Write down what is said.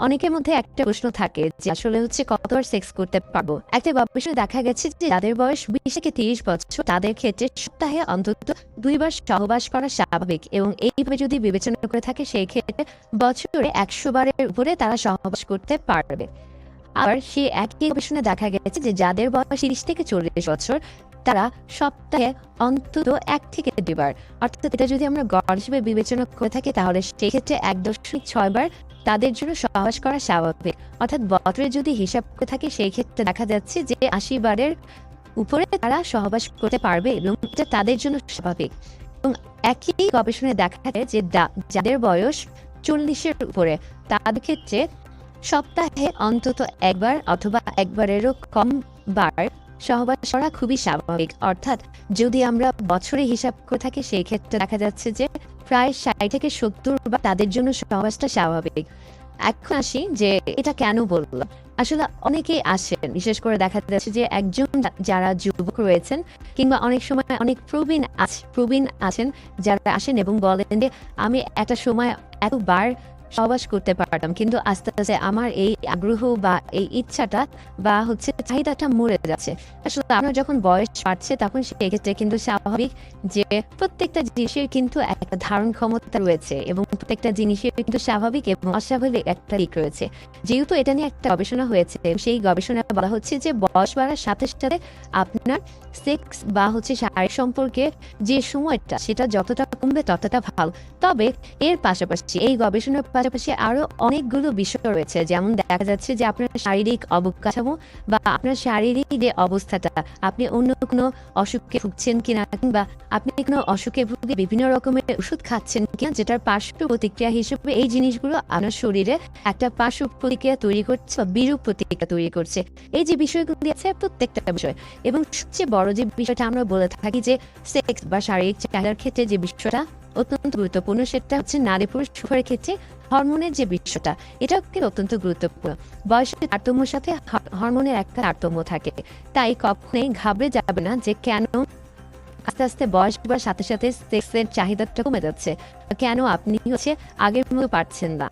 অনেকের মধ্যে একটা প্রশ্ন থাকে যে আসলে কতবার সেক্স করতে পারবো। একটা গবেষণায় দেখা গেছে যে যাদের বয়স 20 থেকে 30 বছর তাদের ক্ষেত্রে সপ্তাহে অন্তত 2 বার সহবাস করা স্বাভাবিক, এবং এইভাবে যদি বিবেচনা করে থাকে সেই ক্ষেত্রে বছরে 100 বারের উপরে তারা সহবাস করতে পারবে। আবার সেই একই গবেষণায় দেখা গেছে যে যাদের বয়স 30 থেকে 40 বছর তারা সপ্তাহে অন্তত 1 থেকে 2 বার, অর্থাৎ এটা যদি আমরা গড় হিসেবে বিবেচনা করে থাকি তাহলে সেই ক্ষেত্রে 1.6 বার তাদের জন্য সহবাস করা স্বাভাবিক। অর্থাৎ বছরে যদি হিসাব করে থাকি সেই ক্ষেত্রে দেখা যাচ্ছে যে 80 বারের উপরে তারা সহবাস করতে পারবে এবং এটা তাদের জন্য স্বাভাবিক। এবং একই গবেষণায় দেখা যায় যে যাদের বয়স 40-এর উপরে তাদের ক্ষেত্রে সপ্তাহে অন্তত 1 বার অথবা 1 বারেরও কম বার সহবাস করা খুবই স্বাভাবিক। অর্থাৎ যদি আমরা বছরে হিসাব করে থাকি সেই ক্ষেত্রে দেখা যাচ্ছে যে প্রায় 60 থেকে 70 বার তাদের জন্য সহবাসটা স্বাভাবিক। এখন আসি যে এটা কেন বললাম। আসলে অনেকেই আসেন, বিশেষ করে দেখা যাচ্ছে যে একজন যারা যুবক রয়েছেন কিংবা অনেক সময় অনেক প্রবীণ আছেন যারা আসেন এবং বলেন যে আমি একটা সময় এতবার সহবাস করতে পারতাম, কিন্তু আস্তে আস্তে আমার এই আগ্রহ বা এই ইচ্ছাটা বা চাহিদাটা মরে যাচ্ছে। আসলে আপনার যখন বয়স বাড়ছে তখন সেক্ষেত্রে কিন্তু স্বাভাবিক যে প্রত্যেকটা জিনিসের কিন্তু একটা ধারণ ক্ষমতা রয়েছে এবং প্রত্যেকটা জিনিসের কিন্তু স্বাভাবিক এবং অস্বাভাবিক একটা দিক রয়েছে। যেহেতু এটা নিয়ে একটা গবেষণা হয়েছে, সেই গবেষণায় বলা হচ্ছে যে বয়স বাড়ার সাথে সাথে আপনার সেক্স বা শারীরিক সম্পর্কে যে সময়টা সেটা যতটা কমবে ততটা ভালো। তবে এর পাশাপাশি এই গবেষণার পাশাপাশি আরো অনেকগুলো বিষয় রয়েছে, যেমন দেখা যাচ্ছে যে আপনার শারীরিক অবকাঠামো বা আপনার শারীরিক যে অবস্থাটা, আপনি অন্য কোনো অসুখে ভুগছেন কিনা কিংবা আপনি কোনো অসুখে ভুগে বিভিন্ন রকমের ওষুধ খাচ্ছেন কিনা, যেটার পার্শ্ব প্রতিক্রিয়া হিসেবে এই জিনিসগুলো আপনার শরীরে একটা পার্শ্ব প্রতিক্রিয়া তৈরি করছে বা বিরূপ প্রতিক্রিয়া তৈরি করছে। এই যে বিষয়গুলি আছে প্রত্যেকটা বিষয়, এবং সবচেয়ে বড় যে বিষয়টা আমরা বলে থাকি যে সেক্স বা শারীরিক চাহিদার ক্ষেত্রে যে বিষয়টা অত্যন্ত গুরুত্বপূর্ণ, সেটা নারী পুরুষ উভয়ের ক্ষেত্রে হরমোনের যে বিষয়টা, এটাও কিন্তু অত্যন্ত গুরুত্বপূর্ণ। বয়সের তারতম্যের সাথে হরমোনের একটা তারতম্য থাকে, তাই কখনোই ঘাবড়ে যাবে না যে কেন আস্তে আস্তে বয়স বাড়ার সাথে সাথে সেক্সের চাহিদাটা কমে যাচ্ছে, কেন আপনি আগের মতো পারছেন না।